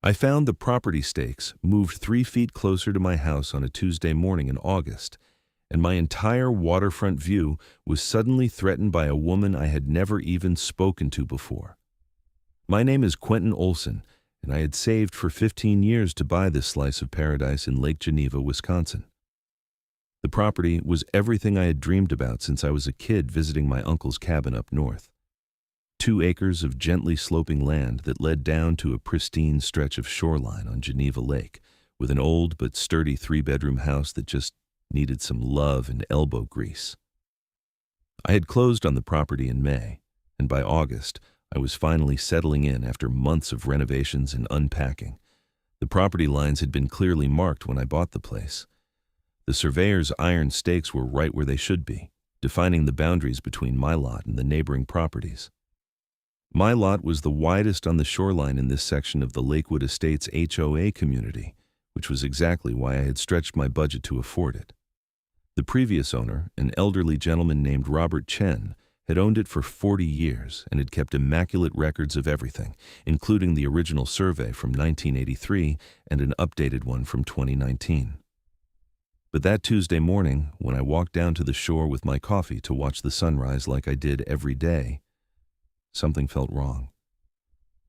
I found the property stakes moved 3 feet closer to my house on a Tuesday morning in August, and my entire waterfront view was suddenly threatened by a woman I had never even spoken to before. My name is Quentin Olsen, and I had saved for 15 years to buy this slice of paradise in Lake Geneva, Wisconsin. The property was everything I had dreamed about since I was a kid visiting my uncle's cabin up north. 2 acres of gently sloping land that led down to a pristine stretch of shoreline on Geneva Lake, with an old but sturdy 3-bedroom house that just needed some love and elbow grease. I had closed on the property in May, and by August, I was finally settling in after months of renovations and unpacking. The property lines had been clearly marked when I bought the place. The surveyor's iron stakes were right where they should be, defining the boundaries between my lot and the neighboring properties. My lot was the widest on the shoreline in this section of the Lakewood Estates HOA community, which was exactly why I had stretched my budget to afford it. The previous owner, an elderly gentleman named Robert Chen, had owned it for 40 years and had kept immaculate records of everything, including the original survey from 1983 and an updated one from 2019. But that Tuesday morning, when I walked down to the shore with my coffee to watch the sunrise like I did every day, something felt wrong.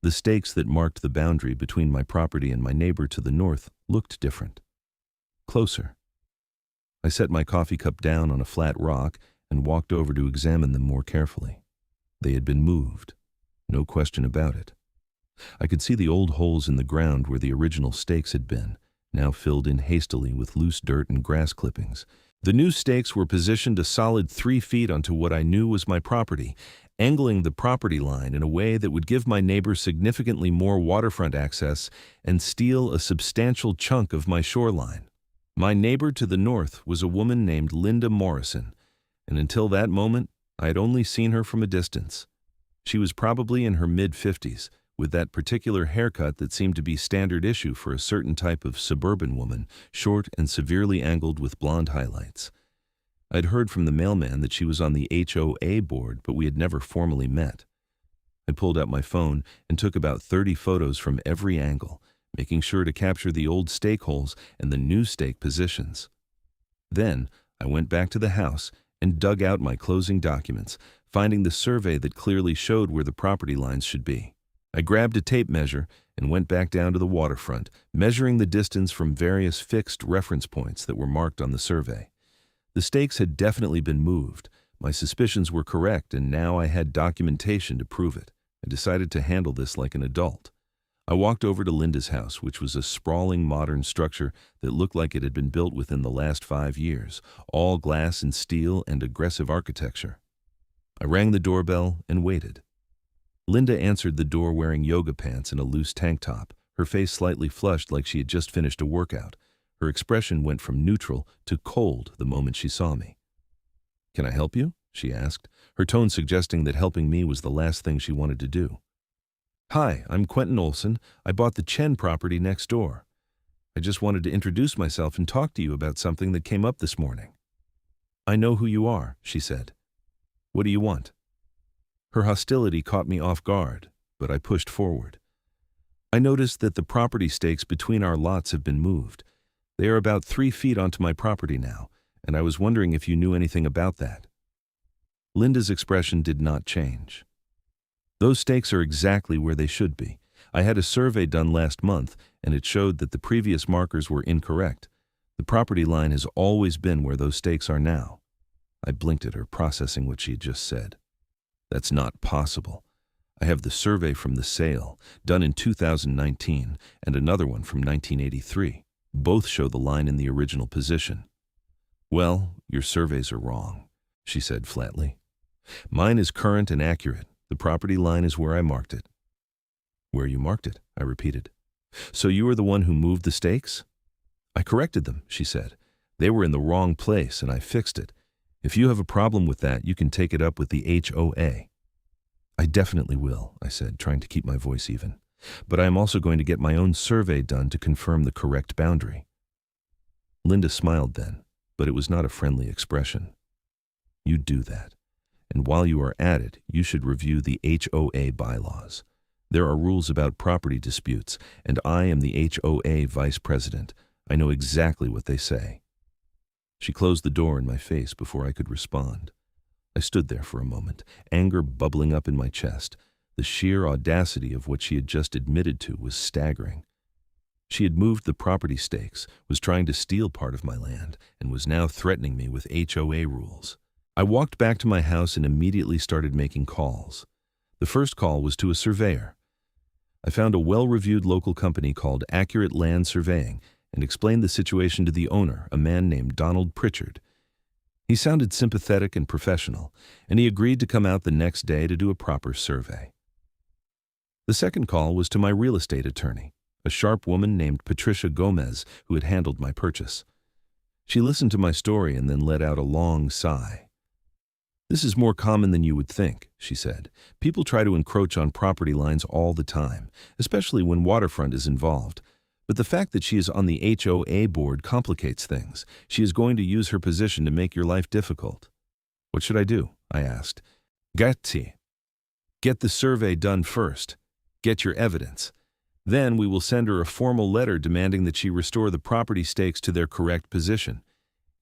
The stakes that marked the boundary between my property and my neighbor to the north looked different. Closer. I set my coffee cup down on a flat rock and walked over to examine them more carefully. They had been moved. No question about it. I could see the old holes in the ground where the original stakes had been, now filled in hastily with loose dirt and grass clippings. The new stakes were positioned a solid 3 feet onto what I knew was my property, angling the property line in a way that would give my neighbor significantly more waterfront access and steal a substantial chunk of my shoreline. My neighbor to the north was a woman named Linda Morrison, and until that moment, I had only seen her from a distance. She was probably in her mid-50s, with that particular haircut that seemed to be standard issue for a certain type of suburban woman, short and severely angled with blonde highlights. I'd heard from the mailman that she was on the HOA board, but we had never formally met. I pulled out my phone and took about 30 photos from every angle, making sure to capture the old stake holes and the new stake positions. Then, I went back to the house and dug out my closing documents, finding the survey that clearly showed where the property lines should be. I grabbed a tape measure and went back down to the waterfront, measuring the distance from various fixed reference points that were marked on the survey. The stakes had definitely been moved. My suspicions were correct, and now I had documentation to prove it. I decided to handle this like an adult. I walked over to Linda's house, which was a sprawling modern structure that looked like it had been built within the last 5 years, all glass and steel and aggressive architecture. I rang the doorbell and waited. Linda answered the door wearing yoga pants and a loose tank top, her face slightly flushed like she had just finished a workout. Her expression went from neutral to cold the moment she saw me. "Can I help you?" she asked, her tone suggesting that helping me was the last thing she wanted to do. "Hi, I'm Quentin Olsen. I bought the Chen property next door. I just wanted to introduce myself and talk to you about something that came up this morning." "I know who you are," she said. "What do you want?" Her hostility caught me off guard, but I pushed forward. "I noticed that the property stakes between our lots have been moved. They are about 3 feet onto my property now, and I was wondering if you knew anything about that." Linda's expression did not change. "Those stakes are exactly where they should be. I had a survey done last month, and it showed that the previous markers were incorrect. The property line has always been where those stakes are now." I blinked at her, processing what she had just said. "That's not possible. I have the survey from the sale, done in 2019, and another one from 1983. Both show the line in the original position." "Well, your surveys are wrong," she said flatly. "Mine is current and accurate. The property line is where I marked it." "Where you marked it," I repeated. "So you are the one who moved the stakes?" "I corrected them," she said. "They were in the wrong place, and I fixed it. If you have a problem with that, you can take it up with the HOA." "I definitely will," I said, trying to keep my voice even. "But I am also going to get my own survey done to confirm the correct boundary." Linda smiled then, but it was not a friendly expression. "You do that. And while you are at it, you should review the HOA bylaws. There are rules about property disputes, and I am the HOA vice president. I know exactly what they say. She closed the door in my face before I could respond. I stood there for a moment, anger bubbling up in my chest. The sheer audacity of what she had just admitted to was staggering. She had moved the property stakes, was trying to steal part of my land, and was now threatening me with HOA rules. I walked back to my house and immediately started making calls. The first call was to a surveyor. I found a well-reviewed local company called Accurate Land Surveying and explained the situation to the owner, a man named Donald Pritchard. He sounded sympathetic and professional, and he agreed to come out the next day to do a proper survey. The second call was to my real estate attorney, a sharp woman named Patricia Gomez, who had handled my purchase. She listened to my story and then let out a long sigh. "This is more common than you would think," she said. "People try to encroach on property lines all the time, especially when Waterfront is involved. But the fact that she is on the HOA board complicates things. She is going to use her position to make your life difficult." "What should I do?" I asked. "Grazie. Get the survey done first. Get your evidence. Then we will send her a formal letter demanding that she restore the property stakes to their correct position.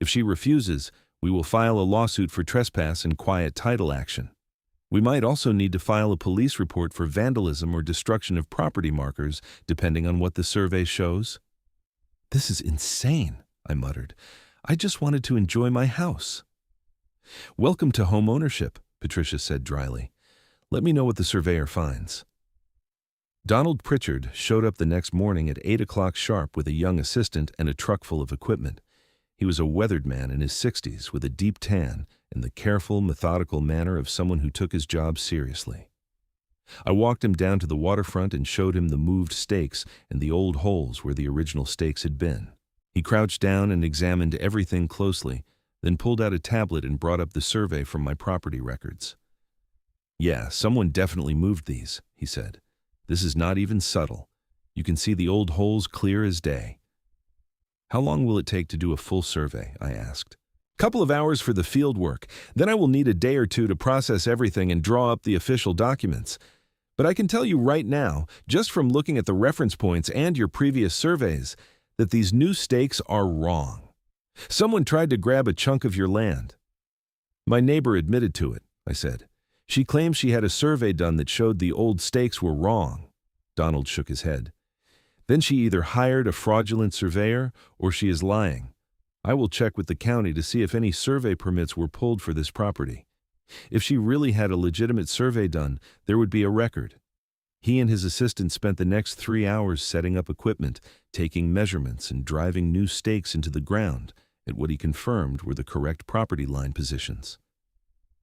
If she refuses, we will file a lawsuit for trespass and quiet title action. We might also need to file a police report for vandalism or destruction of property markers, depending on what the survey shows." "This is insane," I muttered. "I just wanted to enjoy my house." "Welcome to home ownership," Patricia said dryly. "Let me know what the surveyor finds." Donald Pritchard showed up the next morning at 8 o'clock sharp with a young assistant and a truck full of equipment. He was a weathered man in his 60s with a deep tan and the careful, methodical manner of someone who took his job seriously. I walked him down to the waterfront and showed him the moved stakes and the old holes where the original stakes had been. He crouched down and examined everything closely, then pulled out a tablet and brought up the survey from my property records. "Yeah, someone definitely moved these," he said. "This is not even subtle. You can see the old holes clear as day." "How long will it take to do a full survey?" I asked. "Couple of hours for the field work. Then I will need a day or two to process everything and draw up the official documents. But I can tell you right now, just from looking at the reference points and your previous surveys, that these new stakes are wrong. Someone tried to grab a chunk of your land." "My neighbor admitted to it," I said. "She claims she had a survey done that showed the old stakes were wrong." Donald shook his head. "Then she either hired a fraudulent surveyor or she is lying. I will check with the county to see if any survey permits were pulled for this property. If she really had a legitimate survey done, there would be a record." He and his assistant spent the next 3 hours setting up equipment, taking measurements, and driving new stakes into the ground at what he confirmed were the correct property line positions.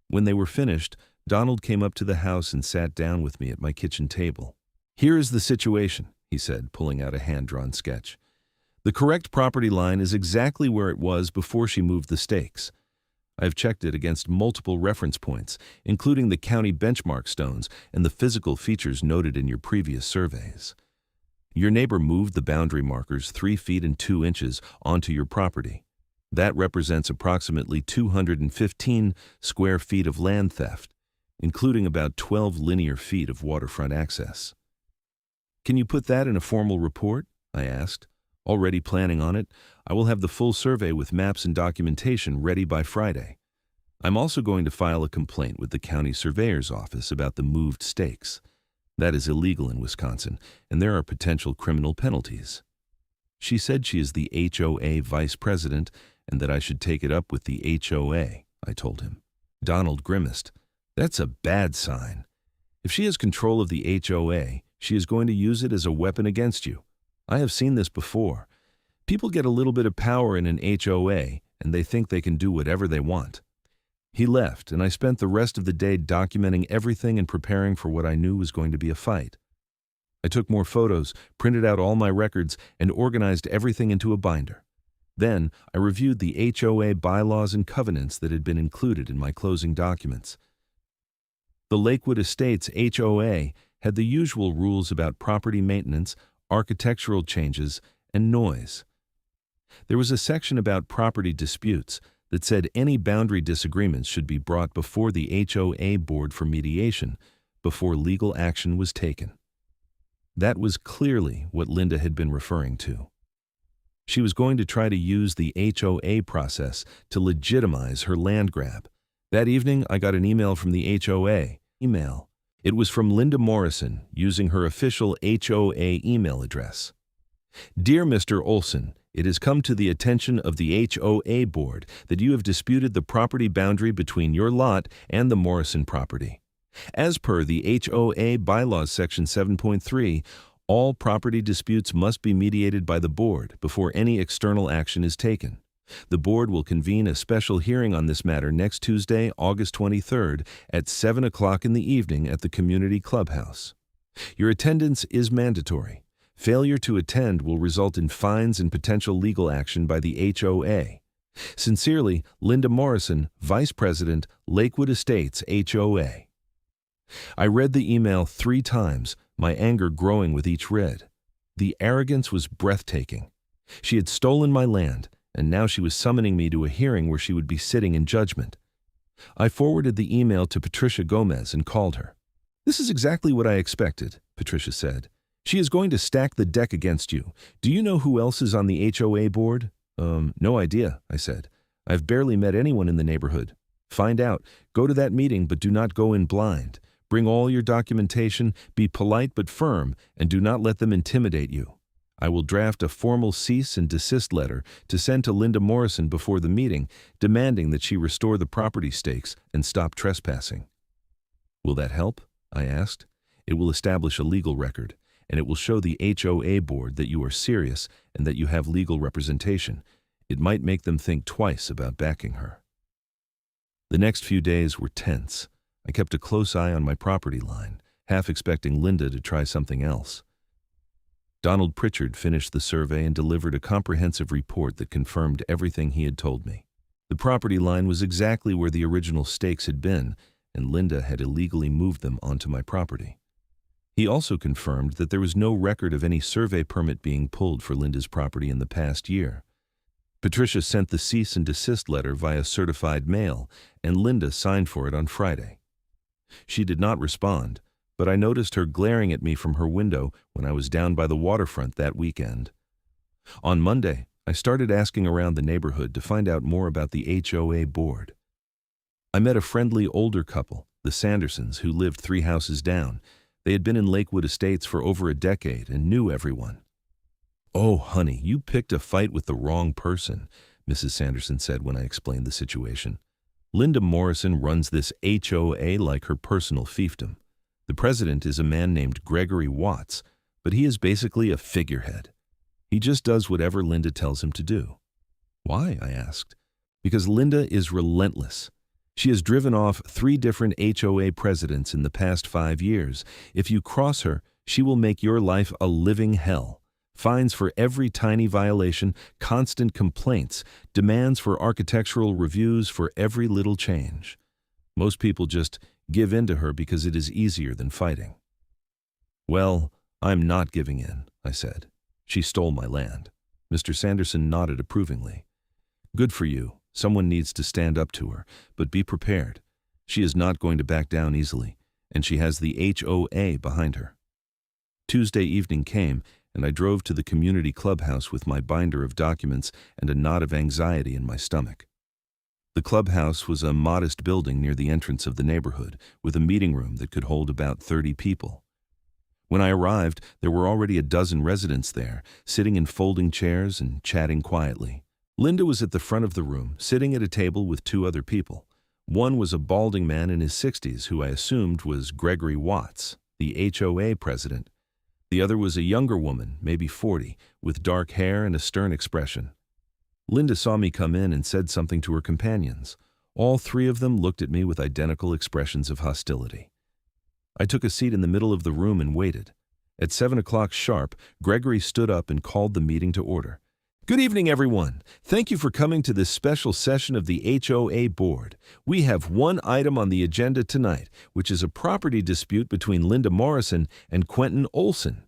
When they were finished, Donald came up to the house and sat down with me at my kitchen table. "Here is the situation," he said, pulling out a hand-drawn sketch. "The correct property line is exactly where it was before she moved the stakes. I have checked it against multiple reference points, including the county benchmark stones and the physical features noted in your previous surveys. Your neighbor moved the boundary markers 3 feet and 2 inches onto your property. That represents approximately 215 square feet of land theft, including about 12 linear feet of waterfront access. Can you put that in a formal report?" I asked. "Already planning on it. I will have the full survey with maps and documentation ready by Friday. I'm also going to file a complaint with the county surveyor's office about the moved stakes. That is illegal in Wisconsin, and there are potential criminal penalties." She said she is the HOA vice president and that I should take it up with the HOA, I told him. Donald grimaced. "That's a bad sign. If she has control of the HOA, she is going to use it as a weapon against you. I have seen this before. People get a little bit of power in an HOA, and they think they can do whatever they want." He left, and I spent the rest of the day documenting everything and preparing for what I knew was going to be a fight. I took more photos, printed out all my records, and organized everything into a binder. Then, I reviewed the HOA bylaws and covenants that had been included in my closing documents. The Lakewood Estates HOA had the usual rules about property maintenance, architectural changes, and noise. There was a section about property disputes that said any boundary disagreements should be brought before the HOA board for mediation before legal action was taken. That was clearly what Linda had been referring to. She was going to try to use the HOA process to legitimize her land grab. That evening, I got an email from the HOA. It was from Linda Morrison, using her official HOA email address. Dear Mr. Olsen, it has come to the attention of the HOA board that you have disputed the property boundary between your lot and the Morrison property. As per the HOA bylaws section 7.3, all property disputes must be mediated by the board before any external action is taken. The board will convene a special hearing on this matter next Tuesday, August 23rd at 7 o'clock in the evening at the community clubhouse. Your attendance is mandatory. Failure to attend will result in fines and potential legal action by the HOA. Sincerely, Linda Morrison, Vice President, Lakewood Estates, HOA. I read the email 3 times, my anger growing with each read. The arrogance was breathtaking. She had stolen my land, and now she was summoning me to a hearing where she would be sitting in judgment. I forwarded the email to Patricia Gomez and called her. This is exactly what I expected, Patricia said. She is going to stack the deck against you. Do you know who else is on the HOA board? No idea, I said. I've barely met anyone in the neighborhood. Find out. Go to that meeting, but do not go in blind. Bring all your documentation, be polite but firm, and do not let them intimidate you. I will draft a formal cease and desist letter to send to Linda Morrison before the meeting, demanding that she restore the property stakes and stop trespassing. Will that help? I asked. It will establish a legal record, and it will show the HOA board that you are serious and that you have legal representation. It might make them think twice about backing her. The next few days were tense. I kept a close eye on my property line, half expecting Linda to try something else. Donald Pritchard finished the survey and delivered a comprehensive report that confirmed everything he had told me. The property line was exactly where the original stakes had been, and Linda had illegally moved them onto my property. He also confirmed that there was no record of any survey permit being pulled for Linda's property in the past year. Patricia sent the cease and desist letter via certified mail, and Linda signed for it on Friday. She did not respond, but I noticed her glaring at me from her window when I was down by the waterfront that weekend. On Monday, I started asking around the neighborhood to find out more about the HOA board. I met a friendly older couple, the Sandersons, who lived 3 houses down. They had been in Lakewood Estates for over a decade and knew everyone. "Oh, honey, you picked a fight with the wrong person," Mrs. Sanderson said when I explained the situation. Linda Morrison runs this HOA like her personal fiefdom. The president is a man named Gregory Watts, but he is basically a figurehead. He just does whatever Linda tells him to do. Why? I asked. Because Linda is relentless. She has driven off 3 different HOA presidents in the past 5 years. If you cross her, she will make your life a living hell. Fines for every tiny violation, constant complaints, demands for architectural reviews for every little change. Most people just give in to her because it is easier than fighting. "Well, I'm not giving in," I said. "She stole my land." Mr. Sanderson nodded approvingly. "Good for you. Someone needs to stand up to her, but be prepared. She is not going to back down easily, and she has the HOA behind her." Tuesday evening came, and I drove to the community clubhouse with my binder of documents and a knot of anxiety in my stomach. The clubhouse was a modest building near the entrance of the neighborhood, with a meeting room that could hold about 30 people. When I arrived, there were already a dozen residents there, sitting in folding chairs and chatting quietly. Linda was at the front of the room, sitting at a table with 2 other people. One was a balding man in his 60s who I assumed was Gregory Watts, the HOA president. The other was a younger woman, maybe 40, with dark hair and a stern expression. Linda saw me come in and said something to her companions. All 3 of them looked at me with identical expressions of hostility. I took a seat in the middle of the room and waited. At 7 o'clock sharp, Gregory stood up and called the meeting to order. "Good evening, everyone. Thank you for coming to this special session of the HOA board. We have one item on the agenda tonight, which is a property dispute between Linda Morrison and Quentin Olsen.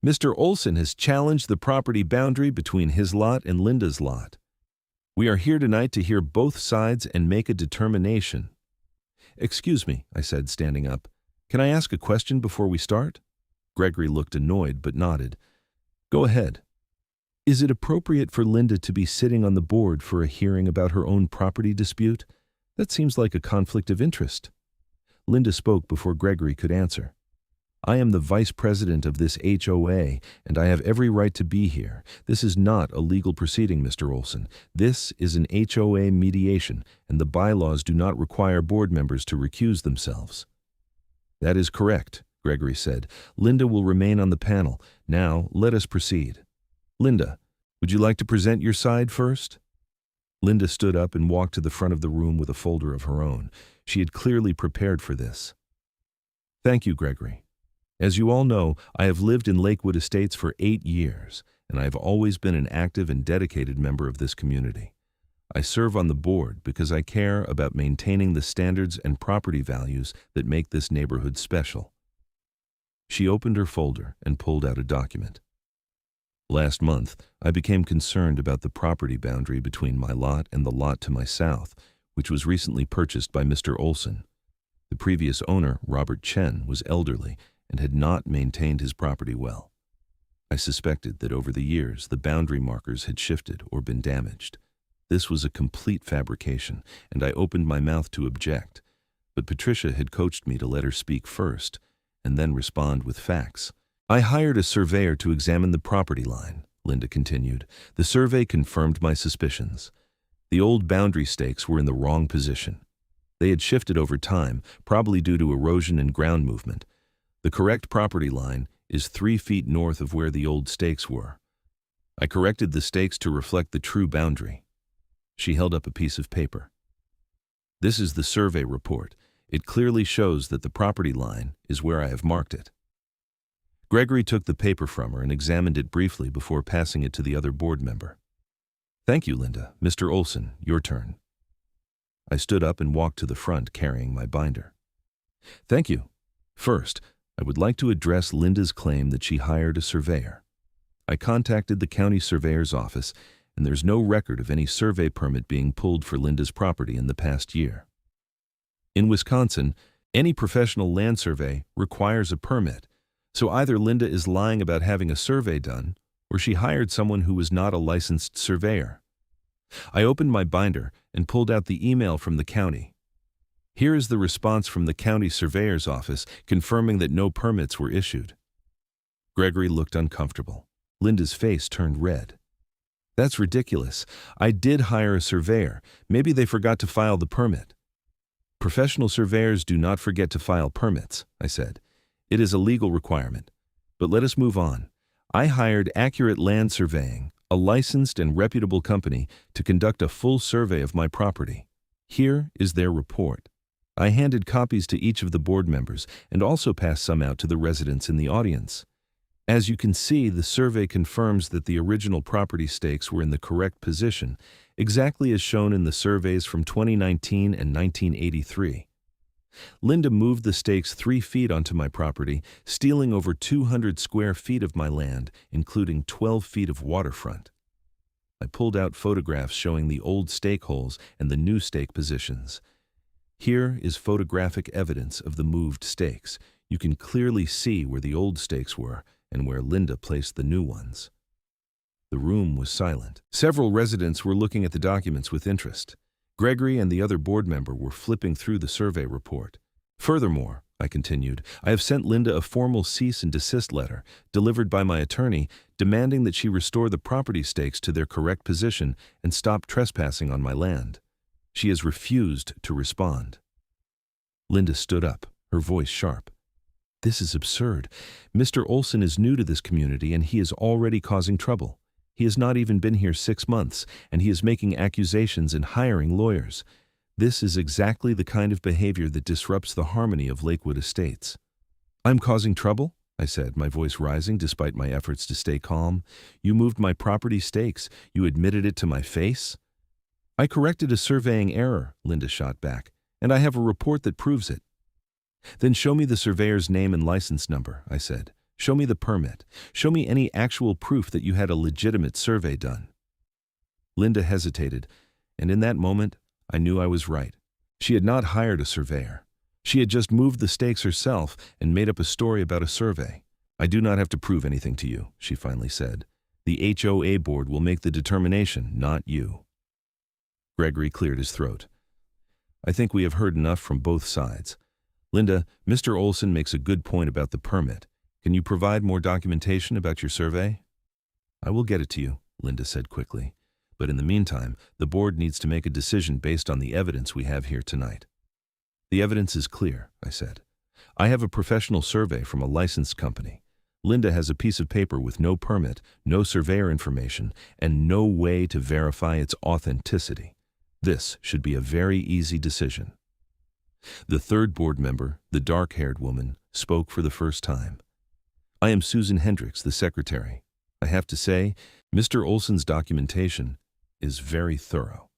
Mr. Olsen has challenged the property boundary between his lot and Linda's lot. We are here tonight to hear both sides and make a determination." "Excuse me," I said, standing up. "Can I ask a question before we start?" Gregory looked annoyed but nodded. Go ahead. Is it appropriate for Linda to be sitting on the board for a hearing about her own property dispute? That seems like a conflict of interest. Linda spoke before Gregory could answer. I am the vice president of this HOA, and I have every right to be here. This is not a legal proceeding, Mr. Olsen. This is an HOA mediation, and the bylaws do not require board members to recuse themselves. That is correct, Gregory said. Linda will remain on the panel. Now, let us proceed. Linda, would you like to present your side first? Linda stood up and walked to the front of the room with a folder of her own. She had clearly prepared for this. Thank you, Gregory. As you all know, I have lived in Lakewood Estates for 8 years, and I have always been an active and dedicated member of this community. I serve on the board because I care about maintaining the standards and property values that make this neighborhood special. She opened her folder and pulled out a document. Last month, I became concerned about the property boundary between my lot and the lot to my south, which was recently purchased by Mr. Olsen. The previous owner, Robert Chen, was elderly and had not maintained his property well. I suspected that over the years the boundary markers had shifted or been damaged. This was a complete fabrication, and I opened my mouth to object, but Patricia had coached me to let her speak first and then respond with facts. I hired a surveyor to examine the property line, Linda continued. The survey confirmed my suspicions. The old boundary stakes were in the wrong position. They had shifted over time, probably due to erosion and ground movement. The correct property line is 3 feet north of where the old stakes were. I corrected the stakes to reflect the true boundary. She held up a piece of paper. This is the survey report. It clearly shows that the property line is where I have marked it. Gregory took the paper from her and examined it briefly before passing it to the other board member. Thank you, Linda. Mr. Olsen, your turn. I stood up and walked to the front carrying my binder. Thank you. First, I would like to address Linda's claim that she hired a surveyor. I contacted the county surveyor's office, and there's no record of any survey permit being pulled for Linda's property in the past year. In Wisconsin, any professional land survey requires a permit, so either Linda is lying about having a survey done, or she hired someone who was not a licensed surveyor. I opened my binder and pulled out the email from the county. Here is the response from the county surveyor's office confirming that no permits were issued. Gregory looked uncomfortable. Linda's face turned red. That's ridiculous. I did hire a surveyor. Maybe they forgot to file the permit. Professional surveyors do not forget to file permits, I said. It is a legal requirement. But let us move on. I hired Accurate Land Surveying, a licensed and reputable company, to conduct a full survey of my property. Here is their report. I handed copies to each of the board members and also passed some out to the residents in the audience. As you can see, the survey confirms that the original property stakes were in the correct position, exactly as shown in the surveys from 2019 and 1983. Linda moved the stakes 3 feet onto my property, stealing over 200 square feet of my land, including 12 feet of waterfront. I pulled out photographs showing the old stake holes and the new stake positions. Here is photographic evidence of the moved stakes. You can clearly see where the old stakes were and where Linda placed the new ones. The room was silent. Several residents were looking at the documents with interest. Gregory and the other board member were flipping through the survey report. Furthermore, I continued, I have sent Linda a formal cease and desist letter, delivered by my attorney, demanding that she restore the property stakes to their correct position and stop trespassing on my land. She has refused to respond. Linda stood up, her voice sharp. This is absurd. Mr. Olsen is new to this community and he is already causing trouble. He has not even been here 6 months, and he is making accusations and hiring lawyers. This is exactly the kind of behavior that disrupts the harmony of Lakewood Estates. I'm causing trouble? I said, my voice rising despite my efforts to stay calm. You moved my property stakes. You admitted it to my face? I corrected a surveying error, Linda shot back, and I have a report that proves it. Then show me the surveyor's name and license number, I said. Show me the permit. Show me any actual proof that you had a legitimate survey done. Linda hesitated, and in that moment, I knew I was right. She had not hired a surveyor. She had just moved the stakes herself and made up a story about a survey. I do not have to prove anything to you, she finally said. The HOA board will make the determination, not you. Gregory cleared his throat. I think we have heard enough from both sides. Linda, Mr. Olsen makes a good point about the permit. Can you provide more documentation about your survey? I will get it to you, Linda said quickly. But in the meantime, the board needs to make a decision based on the evidence we have here tonight. The evidence is clear, I said. I have a professional survey from a licensed company. Linda has a piece of paper with no permit, no surveyor information, and no way to verify its authenticity. This should be a very easy decision. The third board member, the dark-haired woman, spoke for the first time. I am Susan Hendricks, the secretary. I have to say, Mr. Olsen's documentation is very thorough.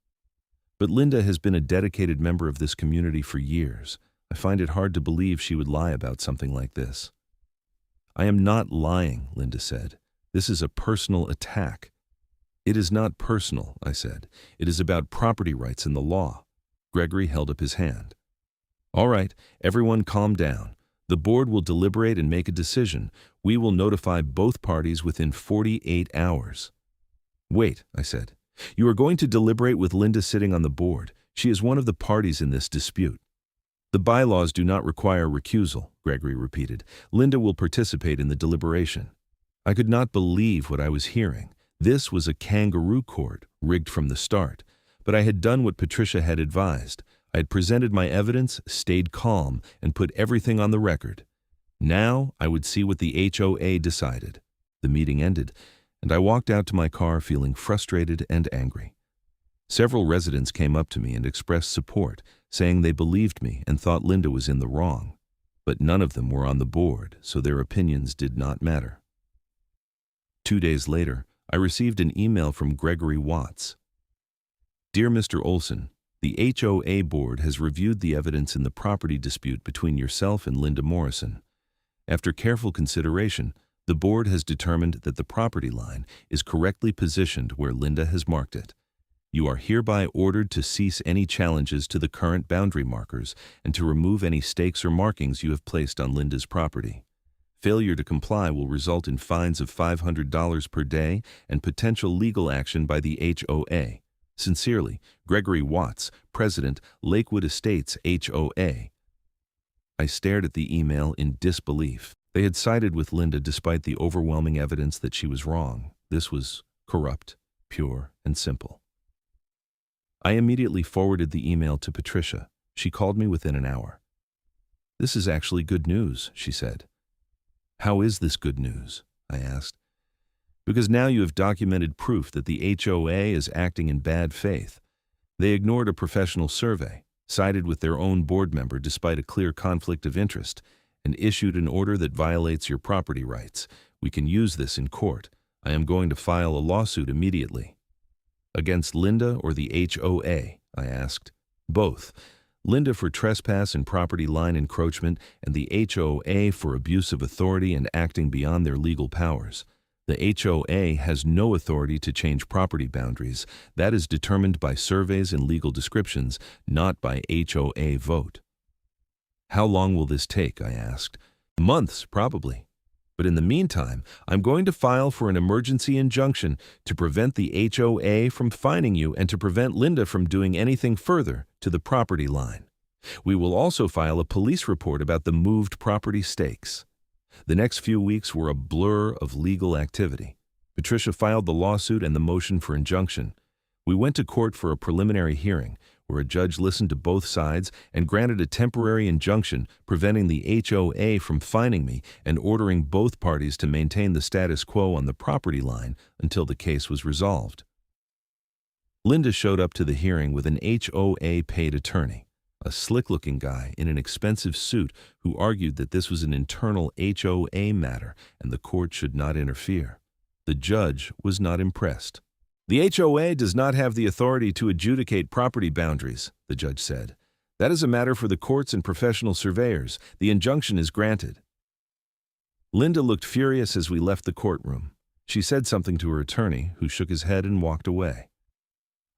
But Linda has been a dedicated member of this community for years. I find it hard to believe she would lie about something like this. I am not lying, Linda said. This is a personal attack. It is not personal, I said. It is about property rights and the law. Gregory held up his hand. All right, everyone calm down. The board will deliberate and make a decision. We will notify both parties within 48 hours. Wait, I said. You are going to deliberate with Linda sitting on the board. She is one of the parties in this dispute. The bylaws do not require recusal, Gregory repeated. Linda will participate in the deliberation. I could not believe what I was hearing. This was a kangaroo court, rigged from the start. But I had done what Patricia had advised. I had presented my evidence, stayed calm, and put everything on the record. Now I would see what the HOA decided. The meeting ended, and I walked out to my car feeling frustrated and angry. Several residents came up to me and expressed support, saying they believed me and thought Linda was in the wrong. But none of them were on the board, so their opinions did not matter. 2 days later, I received an email from Gregory Watts. Dear Mr. Olsen, the HOA board has reviewed the evidence in the property dispute between yourself and Linda Morrison. After careful consideration, the board has determined that the property line is correctly positioned where Linda has marked it. You are hereby ordered to cease any challenges to the current boundary markers and to remove any stakes or markings you have placed on Linda's property. Failure to comply will result in fines of $500 per day and potential legal action by the HOA. Sincerely, Gregory Watts, President, Lakewood Estates HOA. I stared at the email in disbelief. They had sided with Linda despite the overwhelming evidence that she was wrong. This was corrupt, pure, and simple. I immediately forwarded the email to Patricia. She called me within an hour. This is actually good news, she said. How is this good news? I asked. Because now you have documented proof that the HOA is acting in bad faith. They ignored a professional survey, sided with their own board member despite a clear conflict of interest, and issued an order that violates your property rights. We can use this in court. I am going to file a lawsuit immediately. Against Linda or the HOA? I asked. Both. Linda for trespass and property line encroachment, and the HOA for abuse of authority and acting beyond their legal powers. The HOA has no authority to change property boundaries. That is determined by surveys and legal descriptions, not by HOA vote. How long will this take? I asked. Months, probably. But in the meantime, I'm going to file for an emergency injunction to prevent the HOA from fining you and to prevent Linda from doing anything further to the property line. We will also file a police report about the moved property stakes. The next few weeks were a blur of legal activity. Patricia filed the lawsuit and the motion for injunction. We went to court for a preliminary hearing, where a judge listened to both sides and granted a temporary injunction preventing the HOA from fining me and ordering both parties to maintain the status quo on the property line until the case was resolved. Linda showed up to the hearing with an HOA-paid attorney, a slick-looking guy in an expensive suit who argued that this was an internal HOA matter and the court should not interfere. The judge was not impressed. The HOA does not have the authority to adjudicate property boundaries, the judge said. That is a matter for the courts and professional surveyors. The injunction is granted. Linda looked furious as we left the courtroom. She said something to her attorney, who shook his head and walked away.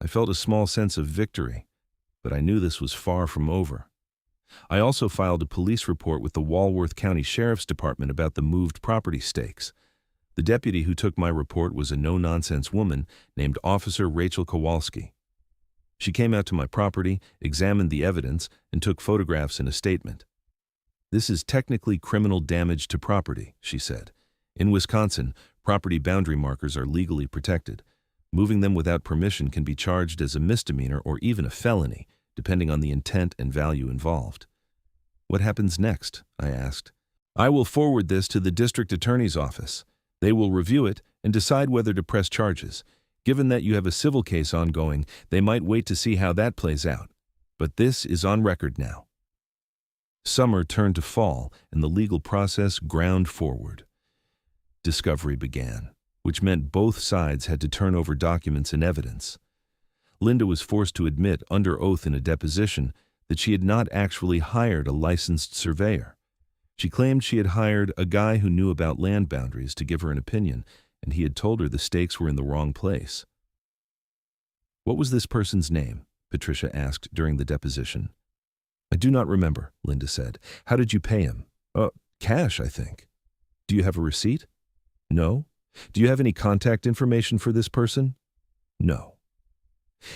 I felt a small sense of victory, but I knew this was far from over. I also filed a police report with the Walworth County Sheriff's Department about the moved property stakes. The deputy who took my report was a no-nonsense woman named Officer Rachel Kowalski. She came out to my property, examined the evidence, and took photographs in a statement. "This is technically criminal damage to property," she said. "In Wisconsin, property boundary markers are legally protected. Moving them without permission can be charged as a misdemeanor or even a felony, depending on the intent and value involved." "What happens next?" I asked. "I will forward this to the district attorney's office. They will review it and decide whether to press charges. Given that you have a civil case ongoing, they might wait to see how that plays out. But this is on record now." Summer turned to fall, and the legal process ground forward. Discovery began, which meant both sides had to turn over documents and evidence. Linda was forced to admit under oath in a deposition that she had not actually hired a licensed surveyor. She claimed she had hired a guy who knew about land boundaries to give her an opinion, and he had told her the stakes were in the wrong place. "What was this person's name?" Patricia asked during the deposition. "I do not remember," Linda said. "How did you pay him?" Cash, I think." "Do you have a receipt?" "No." "Do you have any contact information for this person?" "No."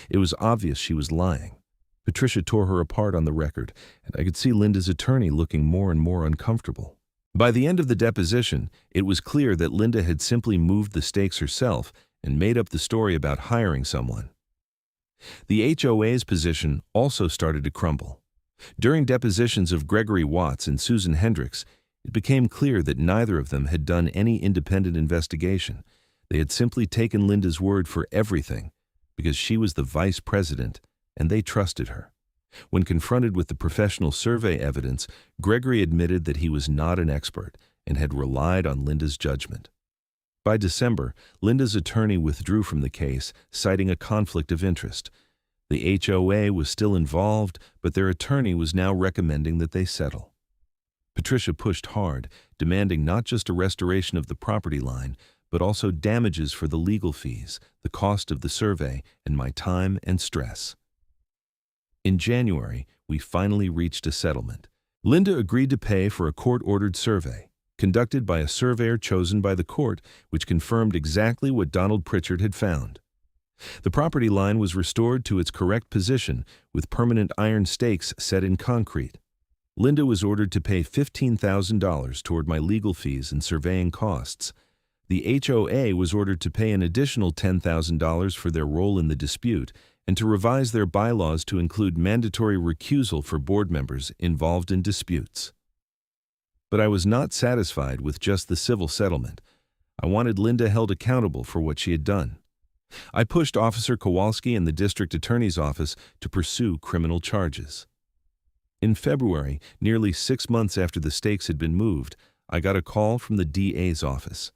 It was obvious she was lying. Patricia tore her apart on the record, and I could see Linda's attorney looking more and more uncomfortable. By the end of the deposition, it was clear that Linda had simply moved the stakes herself and made up the story about hiring someone. The HOA's position also started to crumble. During depositions of Gregory Watts and Susan Hendricks, it became clear that neither of them had done any independent investigation. They had simply taken Linda's word for everything because she was the vice president and they trusted her. When confronted with the professional survey evidence, Gregory admitted that he was not an expert and had relied on Linda's judgment. By December, Linda's attorney withdrew from the case, citing a conflict of interest. The HOA was still involved, but their attorney was now recommending that they settle. Patricia pushed hard, demanding not just a restoration of the property line, but also damages for the legal fees, the cost of the survey, and my time and stress. In January, we finally reached a settlement. Linda agreed to pay for a court-ordered survey, conducted by a surveyor chosen by the court, which confirmed exactly what Donald Pritchard had found. The property line was restored to its correct position, with permanent iron stakes set in concrete. Linda was ordered to pay $15,000 toward my legal fees and surveying costs. The HOA was ordered to pay an additional $10,000 for their role in the dispute and to revise their bylaws to include mandatory recusal for board members involved in disputes. But I was not satisfied with just the civil settlement. I wanted Linda held accountable for what she had done. I pushed Officer Kowalski and the district attorney's office to pursue criminal charges. In February, nearly 6 months after the stakes had been moved, I got a call from the DA's office.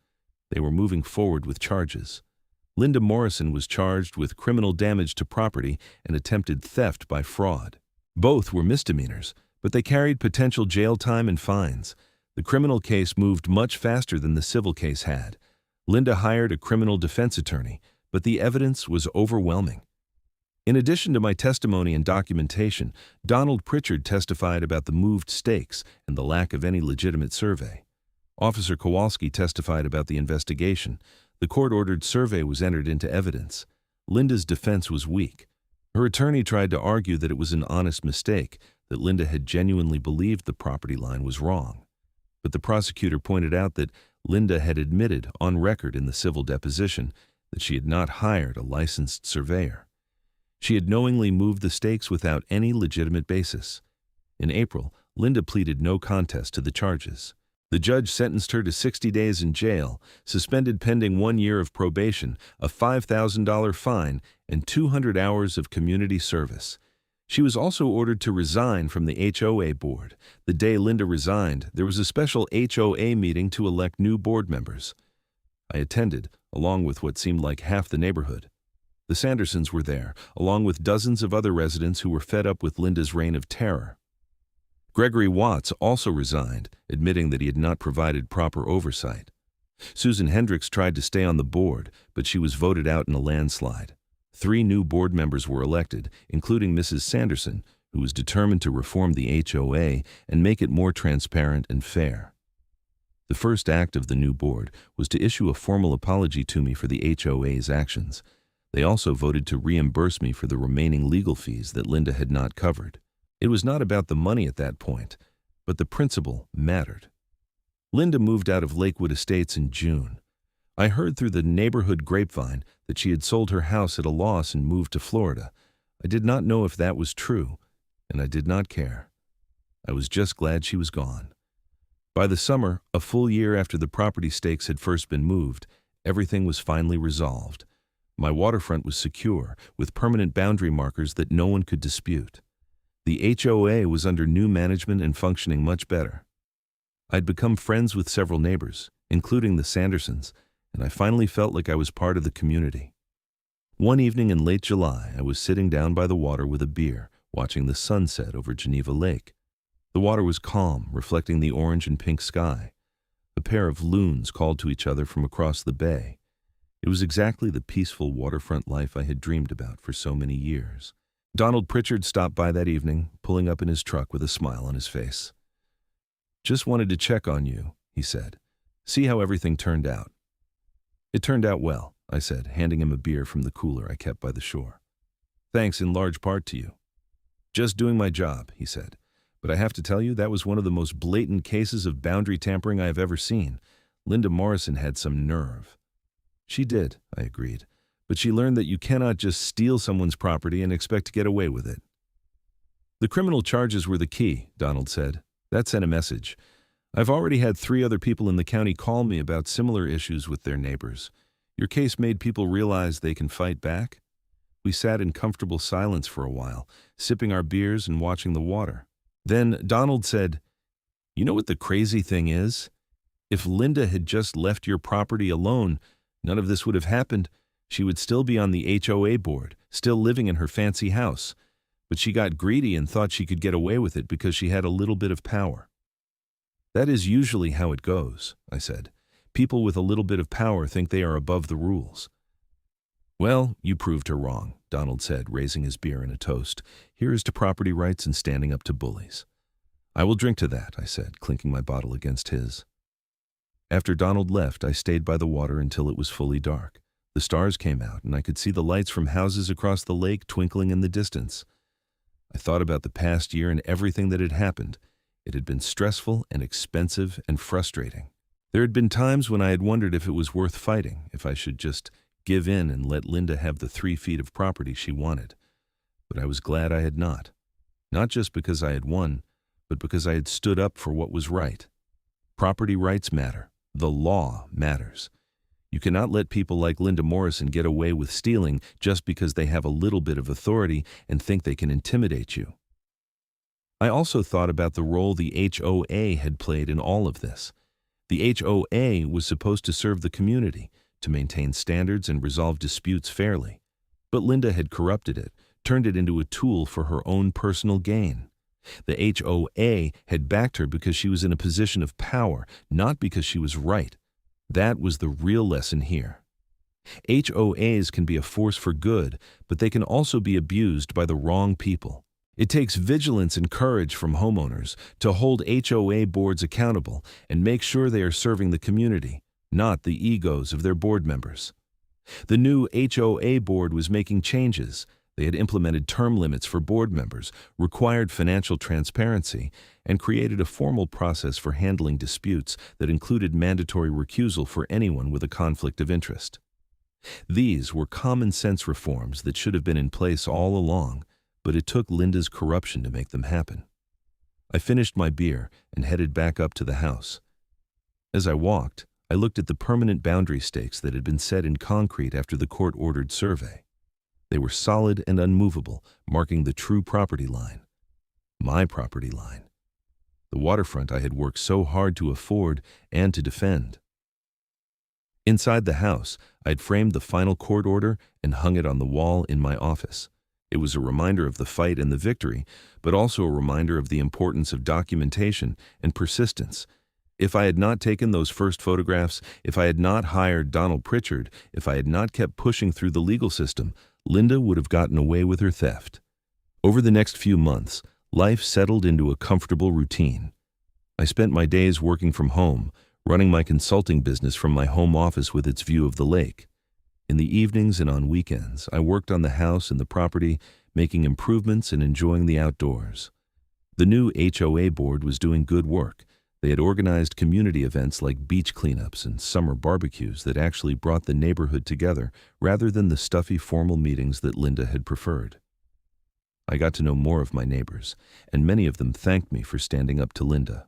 They were moving forward with charges. Linda Morrison was charged with criminal damage to property and attempted theft by fraud. Both were misdemeanors, but they carried potential jail time and fines. The criminal case moved much faster than the civil case had. Linda hired a criminal defense attorney, but the evidence was overwhelming. In addition to my testimony and documentation, Donald Pritchard testified about the moved stakes and the lack of any legitimate survey. Officer Kowalski testified about the investigation. The court-ordered survey was entered into evidence. Linda's defense was weak. Her attorney tried to argue that it was an honest mistake, that Linda had genuinely believed the property line was wrong. But the prosecutor pointed out that Linda had admitted on record in the civil deposition that she had not hired a licensed surveyor. She had knowingly moved the stakes without any legitimate basis. In April, Linda pleaded no contest to the charges. The judge sentenced her to 60 days in jail, suspended pending 1 year of probation, a $5,000 fine, and 200 hours of community service. She was also ordered to resign from the HOA board. The day Linda resigned, there was a special HOA meeting to elect new board members. I attended, along with what seemed like half the neighborhood. The Sandersons were there, along with dozens of other residents who were fed up with Linda's reign of terror. Gregory Watts also resigned, admitting that he had not provided proper oversight. Susan Hendricks tried to stay on the board, but she was voted out in a landslide. 3 new board members were elected, including Mrs. Sanderson, who was determined to reform the HOA and make it more transparent and fair. The first act of the new board was to issue a formal apology to me for the HOA's actions. They also voted to reimburse me for the remaining legal fees that Linda had not covered. It was not about the money at that point, but the principle mattered. Linda moved out of Lakewood Estates in June. I heard through the neighborhood grapevine that she had sold her house at a loss and moved to Florida. I did not know if that was true, and I did not care. I was just glad she was gone. By the summer, a full year after the property stakes had first been moved, everything was finally resolved. My waterfront was secure, with permanent boundary markers that no one could dispute. The HOA was under new management and functioning much better. I'd become friends with several neighbors, including the Sandersons, and I finally felt like I was part of the community. One evening in late July, I was sitting down by the water with a beer, watching the sunset over Geneva Lake. The water was calm, reflecting the orange and pink sky. A pair of loons called to each other from across the bay. It was exactly the peaceful waterfront life I had dreamed about for so many years. Donald Pritchard stopped by that evening, pulling up in his truck with a smile on his face. "Just wanted to check on you," he said. "See how everything turned out." "It turned out well," I said, handing him a beer from the cooler I kept by the shore. "Thanks in large part to you." "Just doing my job," he said. "But I have to tell you, that was one of the most blatant cases of boundary tampering I have ever seen. Linda Morrison had some nerve." "She did," I agreed. "But she learned that you cannot just steal someone's property and expect to get away with it." "The criminal charges were the key," Donald said. "That sent a message. I've already had 3 other people in the county call me about similar issues with their neighbors. Your case made people realize they can fight back." We sat in comfortable silence for a while, sipping our beers and watching the water. Then Donald said, "You know what the crazy thing is? If Linda had just left your property alone, none of this would have happened. She would still be on the HOA board, still living in her fancy house. But she got greedy and thought she could get away with it because she had a little bit of power." "That is usually how it goes," I said. "People with a little bit of power think they are above the rules." "Well, you proved her wrong," Donald said, raising his beer in a toast. "Here is to property rights and standing up to bullies." "I will drink to that," I said, clinking my bottle against his. After Donald left, I stayed by the water until it was fully dark. The stars came out, and I could see the lights from houses across the lake twinkling in the distance. I thought about the past year and everything that had happened. It had been stressful and expensive and frustrating. There had been times when I had wondered if it was worth fighting, if I should just give in and let Linda have the 3 feet of property she wanted. But I was glad I had not. Not just because I had won, but because I had stood up for what was right. Property rights matter. The law matters. You cannot let people like Linda Morrison get away with stealing just because they have a little bit of authority and think they can intimidate you. I also thought about the role the HOA had played in all of this. The HOA was supposed to serve the community, to maintain standards and resolve disputes fairly. But Linda had corrupted it, turned it into a tool for her own personal gain. The HOA had backed her because she was in a position of power, not because she was right. That was the real lesson here. HOAs can be a force for good, but they can also be abused by the wrong people. It takes vigilance and courage from homeowners to hold HOA boards accountable and make sure they are serving the community, not the egos of their board members. The new HOA board was making changes. They had implemented term limits for board members, required financial transparency, and created a formal process for handling disputes that included mandatory recusal for anyone with a conflict of interest. These were common-sense reforms that should have been in place all along, but it took Linda's corruption to make them happen. I finished my beer and headed back up to the house. As I walked, I looked at the permanent boundary stakes that had been set in concrete after the court-ordered survey. They were solid and unmovable, marking the true property line. My property line. The waterfront I had worked so hard to afford and to defend. Inside the house, I had framed the final court order and hung it on the wall in my office. It was a reminder of the fight and the victory, but also a reminder of the importance of documentation and persistence. If I had not taken those first photographs, if I had not hired Donald Pritchard, if I had not kept pushing through the legal system, Linda would have gotten away with her theft. Over the next few months, life settled into a comfortable routine. I spent my days working from home, running my consulting business from my home office with its view of the lake. In the evenings and on weekends, I worked on the house and the property, making improvements and enjoying the outdoors. The new HOA board was doing good work. They had organized community events like beach cleanups and summer barbecues that actually brought the neighborhood together rather than the stuffy formal meetings that Linda had preferred. I got to know more of my neighbors, and many of them thanked me for standing up to Linda.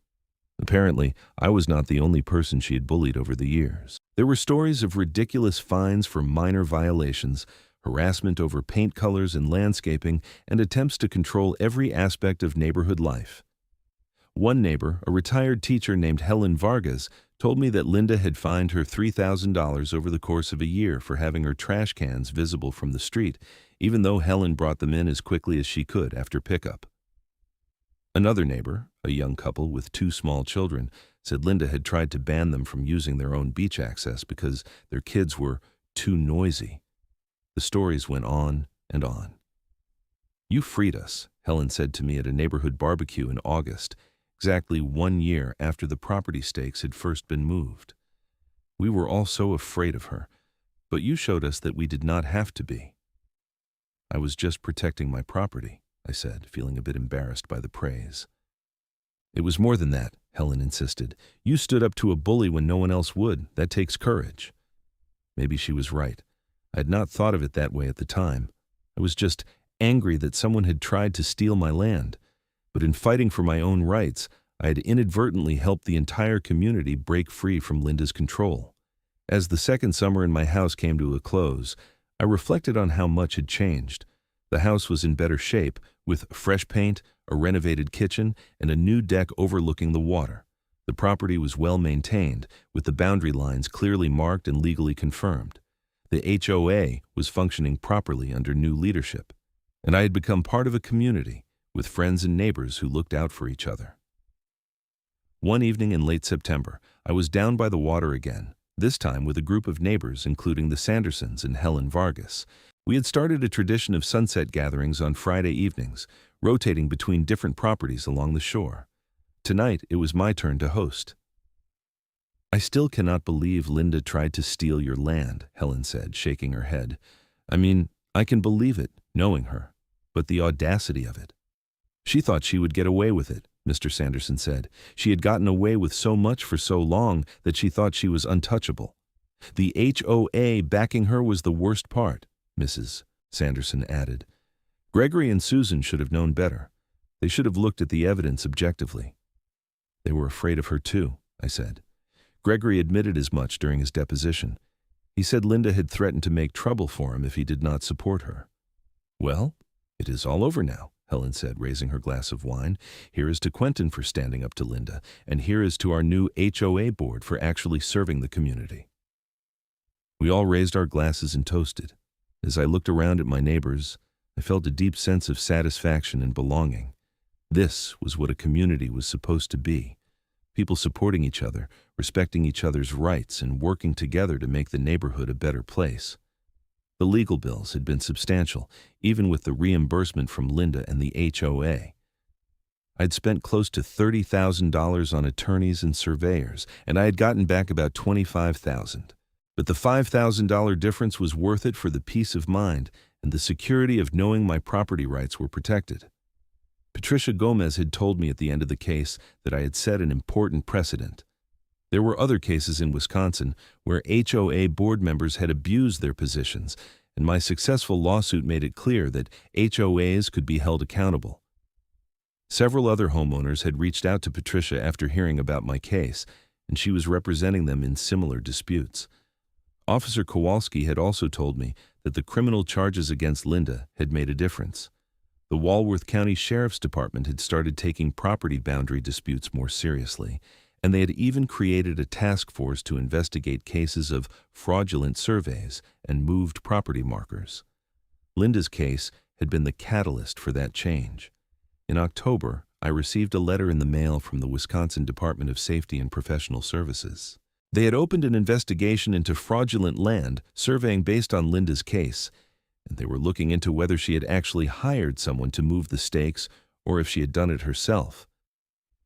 Apparently, I was not the only person she had bullied over the years. There were stories of ridiculous fines for minor violations, harassment over paint colors and landscaping, and attempts to control every aspect of neighborhood life. One neighbor, a retired teacher named Helen Vargas, told me that Linda had fined her $3,000 over the course of a year for having her trash cans visible from the street, even though Helen brought them in as quickly as she could after pickup. Another neighbor, a young couple with 2 small children, said Linda had tried to ban them from using their own beach access because their kids were too noisy. The stories went on and on. "You freed us," Helen said to me at a neighborhood barbecue in August, exactly 1 year after the property stakes had first been moved. "We were all so afraid of her, but you showed us that we did not have to be." "I was just protecting my property," I said, feeling a bit embarrassed by the praise. "It was more than that," Helen insisted. "You stood up to a bully when no one else would. That takes courage." Maybe she was right. I had not thought of it that way at the time. I was just angry that someone had tried to steal my land. But in fighting for my own rights, I had inadvertently helped the entire community break free from Linda's control. As the second summer in my house came to a close, I reflected on how much had changed. The house was in better shape, with fresh paint, a renovated kitchen, and a new deck overlooking the water. The property was well maintained, with the boundary lines clearly marked and legally confirmed. The HOA was functioning properly under new leadership, and I had become part of a community, with friends and neighbors who looked out for each other. One evening in late September, I was down by the water again, this time with a group of neighbors including the Sandersons and Helen Vargas. We had started a tradition of sunset gatherings on Friday evenings, rotating between different properties along the shore. Tonight, it was my turn to host. "I still cannot believe Linda tried to steal your land," Helen said, shaking her head. "I mean, I can believe it, knowing her, but the audacity of it." "She thought she would get away with it," Mr. Sanderson said. "She had gotten away with so much for so long that she thought she was untouchable. The HOA backing her was the worst part," Mrs. Sanderson added. "Gregory and Susan should have known better. They should have looked at the evidence objectively." "They were afraid of her too," I said. "Gregory admitted as much during his deposition. He said Linda had threatened to make trouble for him if he did not support her." "Well, it is all over now," Helen said, raising her glass of wine. "Here is to Quentin for standing up to Linda, and here is to our new HOA board for actually serving the community." We all raised our glasses and toasted. As I looked around at my neighbors, I felt a deep sense of satisfaction and belonging. This was what a community was supposed to be. People supporting each other, respecting each other's rights, and working together to make the neighborhood a better place. The legal bills had been substantial, even with the reimbursement from Linda and the HOA. I'd spent close to $30,000 on attorneys and surveyors, and I had gotten back about $25,000. But the $5,000 difference was worth it for the peace of mind and the security of knowing my property rights were protected. Patricia Gomez had told me at the end of the case that I had set an important precedent. There were other cases in Wisconsin where HOA board members had abused their positions, and my successful lawsuit made it clear that HOAs could be held accountable. Several other homeowners had reached out to Patricia after hearing about my case, and she was representing them in similar disputes. Officer Kowalski had also told me that the criminal charges against Linda had made a difference. The Walworth County Sheriff's Department had started taking property boundary disputes more seriously, and they had even created a task force to investigate cases of fraudulent surveys and moved property markers. Linda's case had been the catalyst for that change. In October, I received a letter in the mail from the Wisconsin Department of Safety and Professional Services. They had opened an investigation into fraudulent land surveying based on Linda's case, and they were looking into whether she had actually hired someone to move the stakes or if she had done it herself.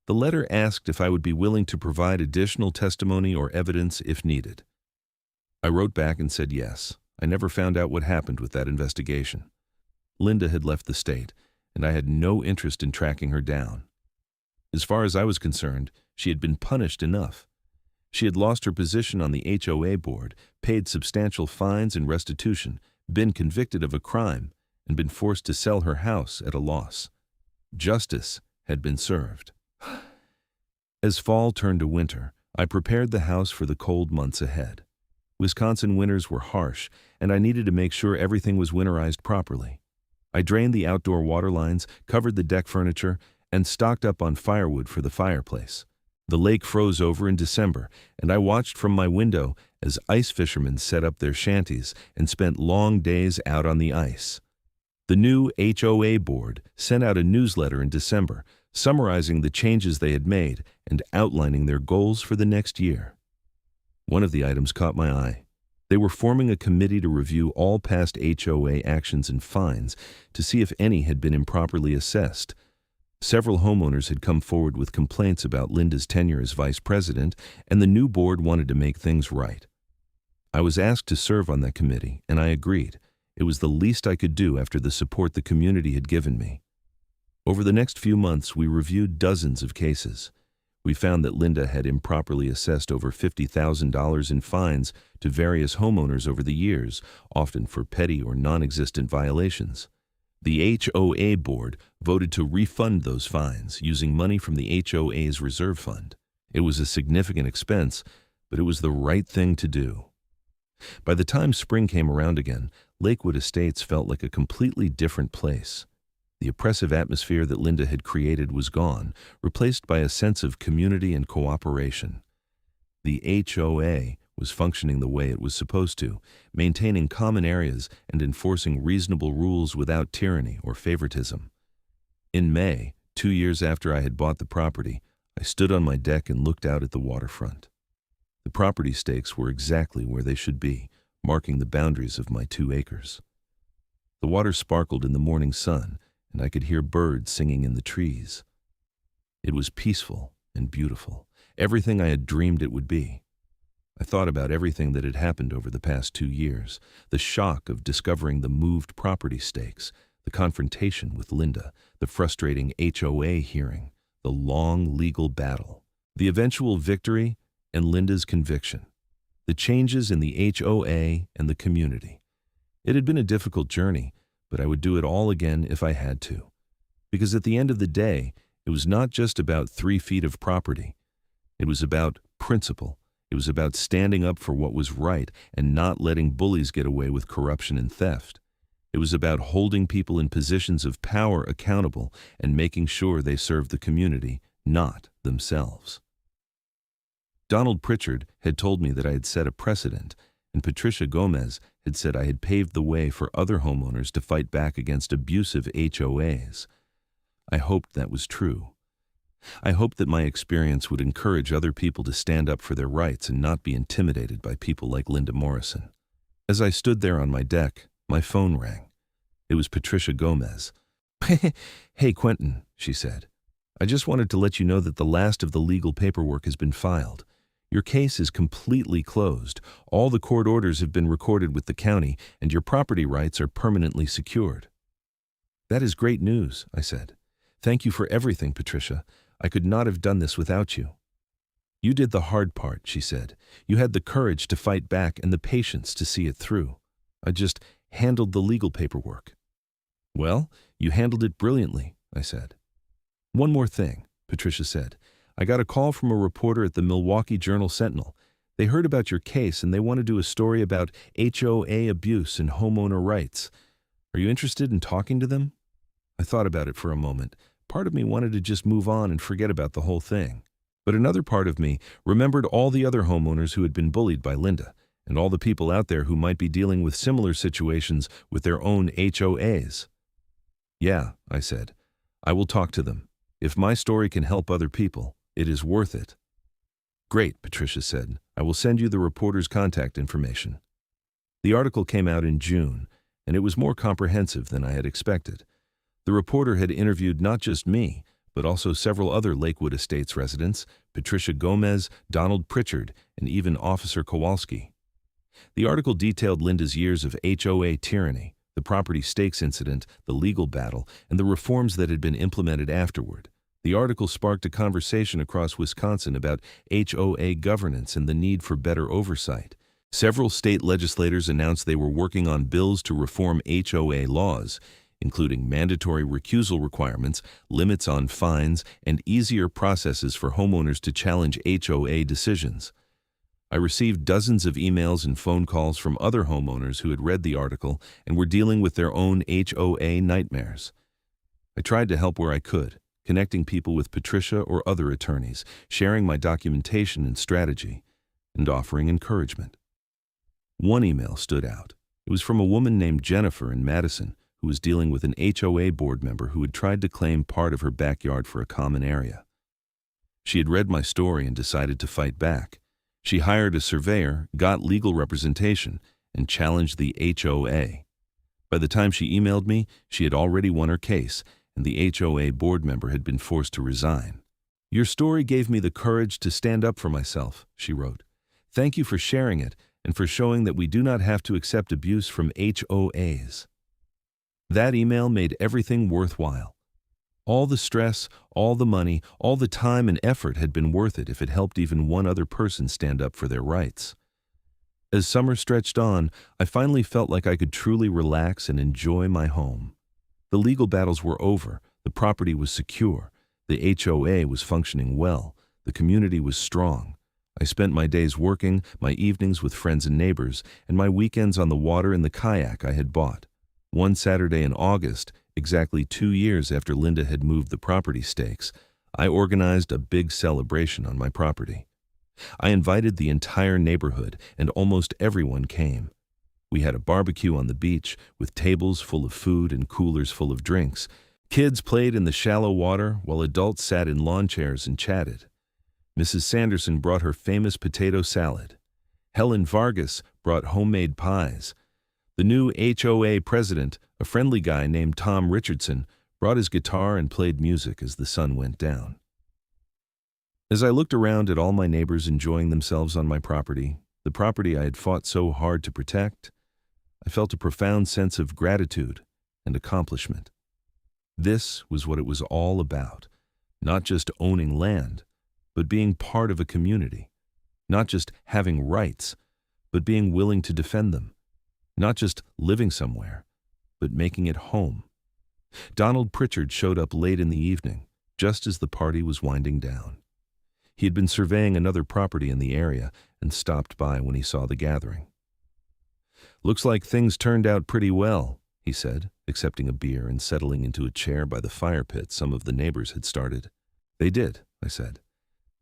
The letter asked if I would be willing to provide additional testimony or evidence if needed. I wrote back and said yes. I never found out what happened with that investigation. Linda had left the state, and I had no interest in tracking her down. As far as I was concerned, she had been punished enough. She had lost her position on the HOA board, paid substantial fines and restitution, been convicted of a crime, and been forced to sell her house at a loss. Justice had been served. As fall turned to winter, I prepared the house for the cold months ahead. Wisconsin winters were harsh, and I needed to make sure everything was winterized properly. I drained the outdoor water lines, covered the deck furniture, and stocked up on firewood for the fireplace. The lake froze over in December, and I watched from my window as ice fishermen set up their shanties and spent long days out on the ice. The new HOA board sent out a newsletter in December, summarizing the changes they had made and outlining their goals for the next year. One of the items caught my eye. They were forming a committee to review all past HOA actions and fines to see if any had been improperly assessed. Several homeowners had come forward with complaints about Linda's tenure as vice president, and the new board wanted to make things right. I was asked to serve on that committee, and I agreed. It was the least I could do after the support the community had given me. Over the next few months, we reviewed dozens of cases. We found that Linda had improperly assessed over $50,000 in fines to various homeowners over the years, often for petty or non-existent violations. The HOA board voted to refund those fines using money from the HOA's reserve fund. It was a significant expense, but it was the right thing to do. By the time spring came around again, Lakewood Estates felt like a completely different place. The oppressive atmosphere that Linda had created was gone, replaced by a sense of community and cooperation. The HOA was functioning the way it was supposed to, maintaining common areas and enforcing reasonable rules without tyranny or favoritism. In May, 2 years after I had bought the property, I stood on my deck and looked out at the waterfront. The property stakes were exactly where they should be, marking the boundaries of my 2 acres. The water sparkled in the morning sun, and I could hear birds singing in the trees. It was peaceful and beautiful, everything I had dreamed it would be. I thought about everything that had happened over the past 2 years, the shock of discovering the moved property stakes, the confrontation with Linda, the frustrating HOA hearing, the long legal battle, the eventual victory, and Linda's conviction, the changes in the HOA and the community. It had been a difficult journey, but I would do it all again if I had to. Because at the end of the day, it was not just about 3 feet of property. It was about principle. It was about standing up for what was right and not letting bullies get away with corruption and theft. It was about holding people in positions of power accountable and making sure they served the community, not themselves. Donald Pritchard had told me that I had set a precedent, and Patricia Gomez had said I had paved the way for other homeowners to fight back against abusive HOAs. I hoped that was true. I hoped that my experience would encourage other people to stand up for their rights and not be intimidated by people like Linda Morrison. As I stood there on my deck, my phone rang. It was Patricia Gomez. "Hey, Quentin," she said. "I just wanted to let you know that the last of the legal paperwork has been filed. Your case is completely closed. All the court orders have been recorded with the county, and your property rights are permanently secured." "That is great news," I said. "Thank you for everything, Patricia. I could not have done this without you." "You did the hard part," she said. "You had the courage to fight back and the patience to see it through. I just handled the legal paperwork." "Well, you handled it brilliantly," I said. "One more thing," Patricia said. "I got a call from a reporter at the Milwaukee Journal-Sentinel. They heard about your case and they want to do a story about HOA abuse and homeowner rights. Are you interested in talking to them?" I thought about it for a moment. Part of me wanted to just move on and forget about the whole thing. But another part of me remembered all the other homeowners who had been bullied by Linda, and all the people out there who might be dealing with similar situations with their own HOAs. "Yeah," I said. "I will talk to them. If my story can help other people, it is worth it." "Great," Patricia said. "I will send you the reporter's contact information." The article came out in June, and it was more comprehensive than I had expected. The reporter had interviewed not just me, but also several other Lakewood Estates residents, Patricia Gomez, Donald Pritchard, and even Officer Kowalski. The article detailed Linda's years of HOA tyranny, the property stakes incident, the legal battle, and the reforms that had been implemented afterward. The article sparked a conversation across Wisconsin about HOA governance and the need for better oversight. Several state legislators announced they were working on bills to reform HOA laws, including mandatory recusal requirements, limits on fines, and easier processes for homeowners to challenge HOA decisions. I received dozens of emails and phone calls from other homeowners who had read the article and were dealing with their own HOA nightmares. I tried to help where I could, connecting people with Patricia or other attorneys, sharing my documentation and strategy, and offering encouragement. One email stood out. It was from a woman named Jennifer in Madison, who was dealing with an HOA board member who had tried to claim part of her backyard for a common area. She had read my story and decided to fight back. She hired a surveyor, got legal representation, and challenged the HOA. By the time she emailed me, she had already won her case, and the HOA board member had been forced to resign. "Your story gave me the courage to stand up for myself," she wrote. "Thank you for sharing it and for showing that we do not have to accept abuse from HOAs." That email made everything worthwhile. All the stress, all the money, all the time and effort had been worth it if it helped even one other person stand up for their rights. As summer stretched on, I finally felt like I could truly relax and enjoy my home. The legal battles were over, the property was secure, the HOA was functioning well, the community was strong. I spent my days working, my evenings with friends and neighbors, and my weekends on the water in the kayak I had bought. One Saturday in August, exactly 2 years after Linda had moved the property stakes, I organized a big celebration on my property. I invited the entire neighborhood, and almost everyone came. We had a barbecue on the beach, with tables full of food and coolers full of drinks. Kids played in the shallow water, while adults sat in lawn chairs and chatted. Mrs. Sanderson brought her famous potato salad. Helen Vargas brought homemade pies. The new HOA president, a friendly guy named Tom Richardson, brought his guitar and played music as the sun went down. As I looked around at all my neighbors enjoying themselves on my property, the property I had fought so hard to protect, I felt a profound sense of gratitude and accomplishment. This was what it was all about, not just owning land, but being part of a community, not just having rights, but being willing to defend them, not just living somewhere, but making it home. Donald Pritchard showed up late in the evening, just as the party was winding down. He had been surveying another property in the area and stopped by when he saw the gathering. "Looks like things turned out pretty well," he said, accepting a beer and settling into a chair by the fire pit some of the neighbors had started. "They did," I said.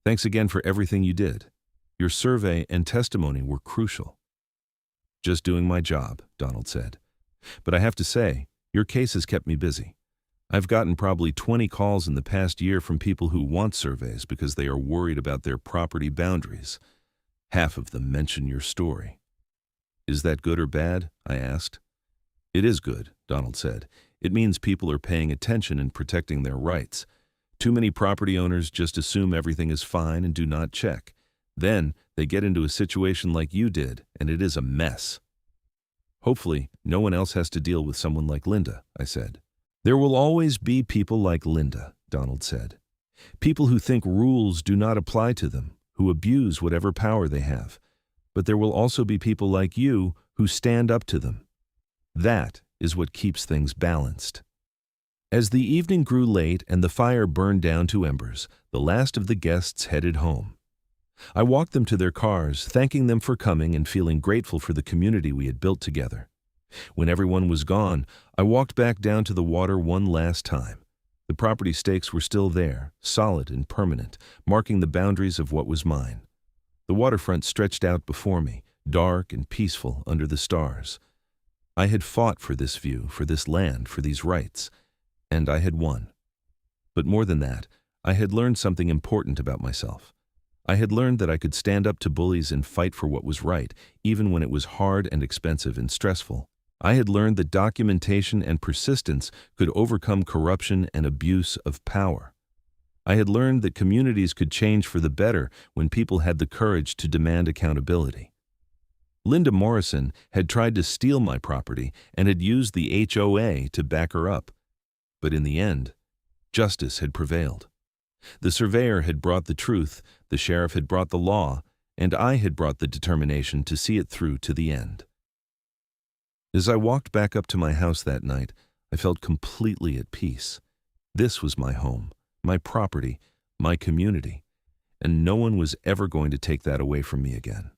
"Thanks again for everything you did. Your survey and testimony were crucial." "Just doing my job," Donald said. "But I have to say, your case has kept me busy. I've gotten probably 20 calls in the past year from people who want surveys because they are worried about their property boundaries. Half of them mention your story." "Is that good or bad?" I asked. "It is good," Donald said. "It means people are paying attention and protecting their rights. Too many property owners just assume everything is fine and do not check. Then they get into a situation like you did, and it is a mess." "Hopefully, no one else has to deal with someone like Linda," I said. "There will always be people like Linda," Donald said. "People who think rules do not apply to them, who abuse whatever power they have. But there will also be people like you who stand up to them. That is what keeps things balanced." As the evening grew late and the fire burned down to embers, the last of the guests headed home. I walked them to their cars, thanking them for coming and feeling grateful for the community we had built together. When everyone was gone, I walked back down to the water one last time. The property stakes were still there, solid and permanent, marking the boundaries of what was mine. The waterfront stretched out before me, dark and peaceful under the stars. I had fought for this view, for this land, for these rights, and I had won. But more than that, I had learned something important about myself. I had learned that I could stand up to bullies and fight for what was right, even when it was hard and expensive and stressful. I had learned that documentation and persistence could overcome corruption and abuse of power. I had learned that communities could change for the better when people had the courage to demand accountability. Linda Morrison had tried to steal my property and had used the HOA to back her up. But in the end, justice had prevailed. The surveyor had brought the truth, the sheriff had brought the law, and I had brought the determination to see it through to the end. As I walked back up to my house that night, I felt completely at peace. This was my home, my property, my community, and no one was ever going to take that away from me again.